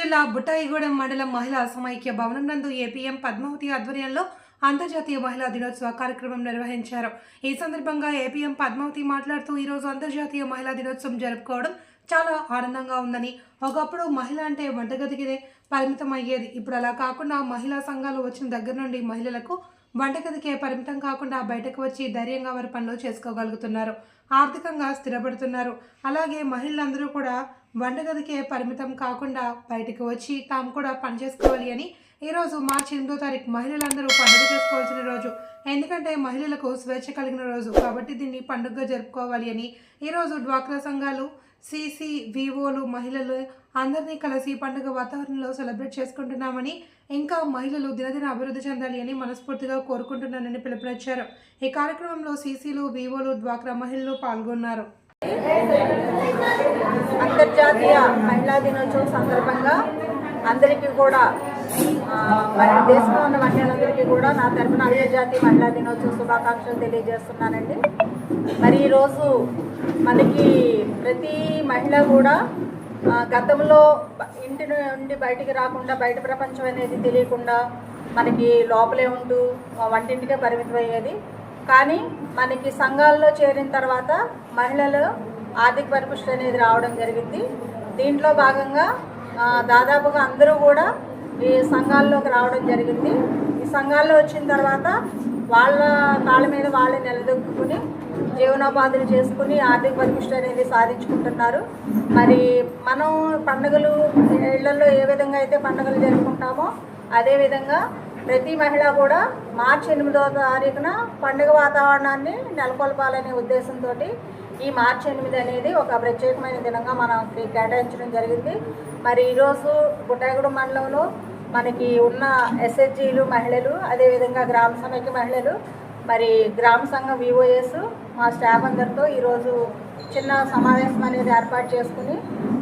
జిల్లా బుట్టాయిగూడెం మండలం మహిళా సమైక్య భవనం నందు ఏపీఎం పద్మావతి ఆధ్వర్యంలో అంతర్జాతీయ మహిళా దినోత్సవ కార్యక్రమం నిర్వహించారు. ఈ సందర్భంగా ఏపీఎం పద్మావతి మాట్లాడుతూ ఈరోజు అంతర్జాతీయ మహిళా దినోత్సవం జరుపుకోవడం చాలా ఆనందంగా ఉందని, ఒకప్పుడు మహిళ అంటే వంటగదికిదే పరిమితం అయ్యేది. ఇప్పుడు అలా కాకుండా మహిళా సంఘాలు వచ్చిన దగ్గర నుండి మహిళలకు వంటగదికే పరిమితం కాకుండా బయటకు వచ్చి ధైర్యంగా వారి పనులు చేసుకోగలుగుతున్నారు, ఆర్థికంగా స్థిరపడుతున్నారు. అలాగే మహిళలందరూ కూడా వంటగదికే పరిమితం కాకుండా బయటకు వచ్చి తాము కూడా పని చేసుకోవాలి అని ఈరోజు మార్చి 8వ తారీఖు మహిళలందరూ పండుగ చేసుకోవాల్సిన రోజు. ఎందుకంటే మహిళలకు స్వేచ్ఛ కలిగిన రోజు కాబట్టి దీన్ని పండుగగా జరుపుకోవాలి అని ఈరోజు డ్వాక్రా సంఘాలు, సిసి, వివోలు, మహిళలు అందరినీ కలిసి పండుగ వాతావరణంలో సెలబ్రేట్ చేసుకుంటున్నామని, ఇంకా మహిళలు దినదిన అభివృద్ధి చెందాలి అని మనస్ఫూర్తిగా కోరుకుంటున్నానని పిలుపునిచ్చారు. ఈ కార్యక్రమంలో సిసిలు, వివోలు, డ్వాక్రా మహిళలు పాల్గొన్నారు. అంతర్జాతీయ మహిళా దినోత్సవం సందర్భంగా అందరికీ కూడా మన దేశంలో ఉన్న మహిళలందరికీ కూడా నా తరఫున అంతర్జాతీయ మహిళా దినోత్సవ శుభాకాంక్షలు తెలియజేస్తున్నానండి. మరి ఈరోజు మనకి ప్రతి మహిళ కూడా గతంలో ఇంటి నుండి బయటికి రాకుండా, బయట ప్రపంచం అనేది తెలియకుండా మనకి లోపలే ఉంటూ వంటింటికే పరిమితం అయ్యేది. కానీ మనకి సంఘాల్లో చేరిన తర్వాత మహిళలు ఆర్థిక పరిపుష్టి అనేది రావడం జరిగింది. దీంట్లో భాగంగా దాదాపుగా అందరూ కూడా ఈ సంఘాల్లోకి రావడం జరిగింది. ఈ సంఘాల్లో వచ్చిన తర్వాత వాళ్ళ కాళ్ళ మీద వాళ్ళే నిలదొక్కుని జీవనోపాధులు చేసుకుని ఆర్థిక పరిపుష్టి అనేది సాధించుకుంటున్నారు. మరి మనం పండుగలు ఇళ్లలో ఏ విధంగా అయితే పండుగలు జరుపుకుంటామో అదేవిధంగా ప్రతి మహిళ కూడా మార్చి 8వ తారీఖున పండుగ వాతావరణాన్ని నెలకొల్పాలనే ఉద్దేశంతో ఈ మార్చి 8 అనేది ఒక ప్రత్యేకమైన దినంగా మనకి కేటాయించడం జరిగింది. మరి ఈరోజు బుట్టాయిగూడెం మండలంలో మనకి ఉన్న ఎస్హెచ్జీలు మహిళలు, అదేవిధంగా గ్రామ సమైక్య మహిళలు, మరి గ్రామ సంఘం విఓఎస్ మా స్టాఫ్ అందరితో ఈరోజు చిన్న సమావేశం అనేది ఏర్పాటు చేసుకుని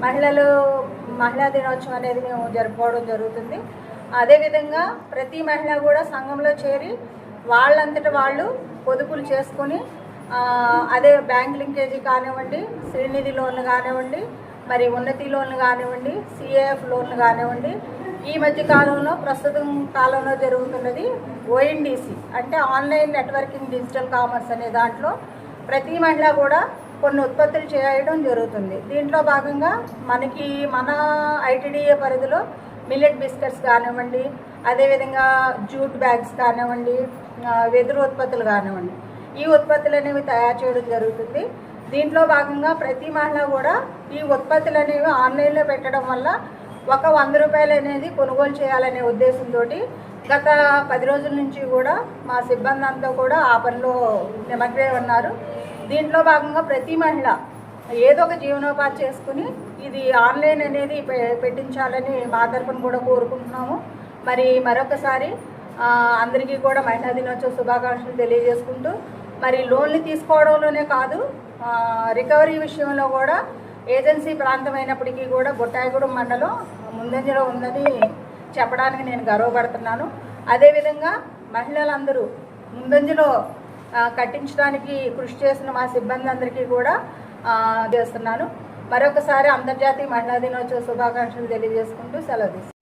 మహిళా దినోత్సవం అనేది మేము జరుపుకోవడం జరుగుతుంది. అదేవిధంగా ప్రతి మహిళ కూడా సంఘంలో చేరి వాళ్ళంతట వాళ్ళు పొదుపులు చేసుకొని అదే బ్యాంక్ లింకేజీ కానివ్వండి, శ్రీనిధి లోన్లు కానివ్వండి, మరి ఉన్నతి లోన్లు కానివ్వండి, సిఏఎఫ్ లోన్లు కానివ్వండి, ఈ మధ్య కాలంలో ప్రస్తుతం కాలంలో జరుగుతున్నది ఓఎన్డీసీ అంటే ఆన్లైన్ నెట్వర్కింగ్ డిజిటల్ కామర్స్ అనే దాంట్లో ప్రతి మహిళ కూడా కొన్ని ఉత్పత్తులు చేయడం జరుగుతుంది. దీంట్లో భాగంగా మన ఐటీడీఏ పరిధిలో మిల్లెట్ బిస్కెట్స్ కానివ్వండి, అదేవిధంగా జూట్ బ్యాగ్స్ కానివ్వండి, వెదురు ఉత్పత్తులు కానివ్వండి, ఈ ఉత్పత్తులు అనేవి తయారు చేయడం జరుగుతుంది. దీంట్లో భాగంగా ప్రతి మహిళ కూడా ఈ ఉత్పత్తులు అనేవి ఆన్లైన్లో పెట్టడం వల్ల ఒక 100 రూపాయలు అనేది కొనుగోలు చేయాలనే ఉద్దేశంతో గత 10 రోజుల నుంచి కూడా మా సిబ్బంది అంతా కూడా ఆ పనిలో నిమగ్నమై ఉన్నారు. దీంట్లో భాగంగా ప్రతి మహిళ ఏదో ఒక జీవనోపాధి చేసుకుని ఇది ఆన్లైన్ అనేది పెట్టించాలని మా తరపున కూడా కోరుకుంటున్నాము. మరి మరొకసారి అందరికీ కూడా మహిళా దినోత్సవ శుభాకాంక్షలు తెలియజేసుకుంటూ, మరి లోన్లు తీసుకోవడంలోనే కాదు రికవరీ విషయంలో కూడా ఏజెన్సీ ప్రాంతం అయినప్పటికీ కూడా బుట్టాయిగూడెం మండలం ముందంజలో ఉందని చెప్పడానికి నేను గర్వపడుతున్నాను. అదేవిధంగా మహిళలందరూ ముందంజలో కట్టించడానికి కృషి చేసిన మా సిబ్బంది అందరికీ కూడా చేస్తున్నాను. మరొకసారి అంతర్జాతీయ మహిళా దినోత్సవ శుభాకాంక్షలు తెలియజేసుకుంటూ సెలవు తీసుకుంటాను.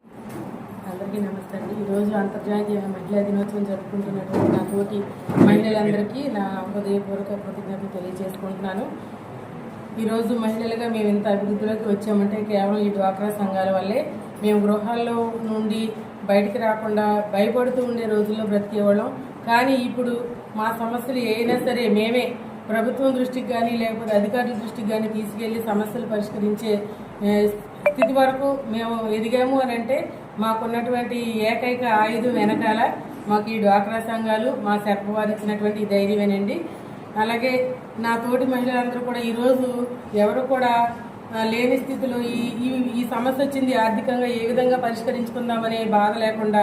అందరికీ నమస్తే అండి. ఈరోజు అంతర్జాతీయ మహిళా దినోత్సవం జరుపుకుంటున్నటువంటి నా తోటి మహిళలందరికీ నా హృదయపూర్వక కృతజ్ఞతలు తెలియజేసుకుంటున్నాను. ఈరోజు మహిళలుగా మేము ఇంత అభివృద్ధిలోకి వచ్చామంటే కేవలం ఈ డ్వాక్రా సంఘాల వల్లే. మేము గృహాల్లో నుండి బయటికి రాకుండా భయపడుతూ ఉండే రోజుల్లో బ్రతికేవాళ్ళం. కానీ ఇప్పుడు మా సమస్యలు ఏమైనా సరే మేమే ప్రభుత్వం దృష్టికి కానీ లేకపోతే అధికారుల దృష్టికి కానీ తీసుకెళ్లి సమస్యలు పరిష్కరించే స్థితి వరకు మేము ఎదిగాము అని అంటే మాకున్నటువంటి ఏకైక ఆయుధం వెనకాల మాకు ఈ డ్వాక్రా సంఘాలు, మా సెర్పవారు ఇచ్చినటువంటి ధైర్యమేనండి. అలాగే నా తోటి మహిళలందరూ కూడా ఈరోజు ఎవరు కూడా లేని స్థితిలో ఈ సమస్య వచ్చింది ఆర్థికంగా ఏ విధంగా పరిష్కరించుకుందామనే బాధ లేకుండా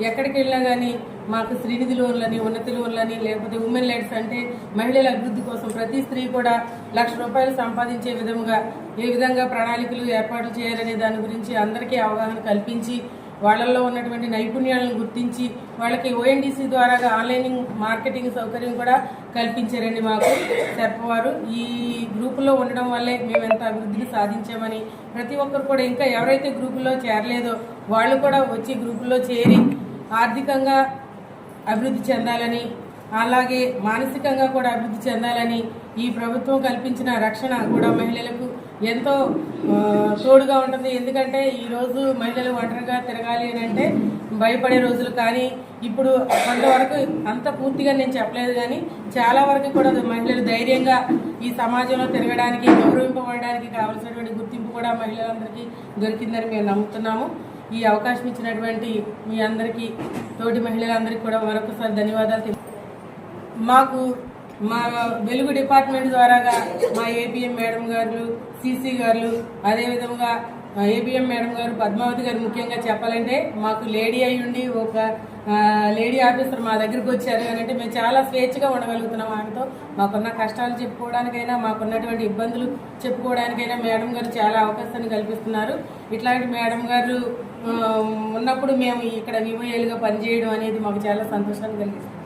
ఎక్కడికి వెళ్ళినా కానీ మాకు శ్రీనిధి లోన్లని, ఉన్నతి లోన్లని, లేకపోతే ఉమెన్ లైట్స్ అంటే మహిళల అభివృద్ధి కోసం ప్రతి స్త్రీ కూడా ₹1,00,000 సంపాదించే విధంగా ఏ విధంగా ప్రణాళికలు ఏర్పాటు చేయాలనే దాని గురించి అందరికీ అవగాహన కల్పించి వాళ్ళల్లో ఉన్నటువంటి నైపుణ్యాలను గుర్తించి వాళ్ళకి ONDC ద్వారా ఆన్లైన్ మార్కెటింగ్ సౌకర్యం కూడా కల్పించారండి మాకు సెర్పవారు. ఈ గ్రూపులో ఉండడం వల్లే మేము ఎంత అభివృద్ధిని సాధించామని, ప్రతి ఒక్కరు కూడా ఇంకా ఎవరైతే గ్రూపుల్లో చేరలేదో వాళ్ళు కూడా వచ్చి గ్రూపుల్లో చేరి ఆర్థికంగా అభివృద్ధి చెందాలని, అలాగే మానసికంగా కూడా అభివృద్ధి చెందాలని ఈ ప్రభుత్వం కల్పించిన రక్షణ కూడా మహిళలకు ఎంతో తోడుగా ఉంటుంది. ఎందుకంటే ఈరోజు మహిళలు ఒంటరిగా తిరగాలి అని అంటే భయపడే రోజులు, కానీ ఇప్పుడు కొంతవరకు అంత పూర్తిగా నేను చెప్పలేదు, కానీ చాలా వరకు కూడా మహిళలు ధైర్యంగా ఈ సమాజంలో తిరగడానికి, గౌరవింపబడడానికి కావాల్సినటువంటి గుర్తింపు కూడా మహిళలందరికీ దొరికిందని మేము నమ్ముతున్నాము. ఈ అవకాశం ఇచ్చినటువంటి మీ అందరికీ, తోటి మహిళలందరికీ కూడా మరొకసారి ధన్యవాదాలు. మాకు మా వెలుగు డిపార్ట్మెంట్ ద్వారాగా మా APM మేడం గారు, CC గారు, అదేవిధంగా APM మేడం గారు, పద్మావతి గారు ముఖ్యంగా చెప్పాలంటే మాకు లేడీ అయి ఉండి ఒక లేడీ ఆఫీసర్ మా దగ్గరికి వచ్చారు అని అంటే మేము చాలా స్వేచ్ఛగా ఉండగలుగుతున్నాం. ఆమెతో మాకున్న కష్టాలు చెప్పుకోవడానికైనా, మాకున్నటువంటి ఇబ్బందులు చెప్పుకోవడానికైనా మేడం గారు చాలా అవకాశాన్ని కల్పిస్తున్నారు. ఇట్లాంటి మేడం గారు ఉన్నప్పుడు మేము ఇక్కడ VYL గా పనిచేయడం అనేది మాకు చాలా సంతోషాన్ని కలిగిస్తుంది.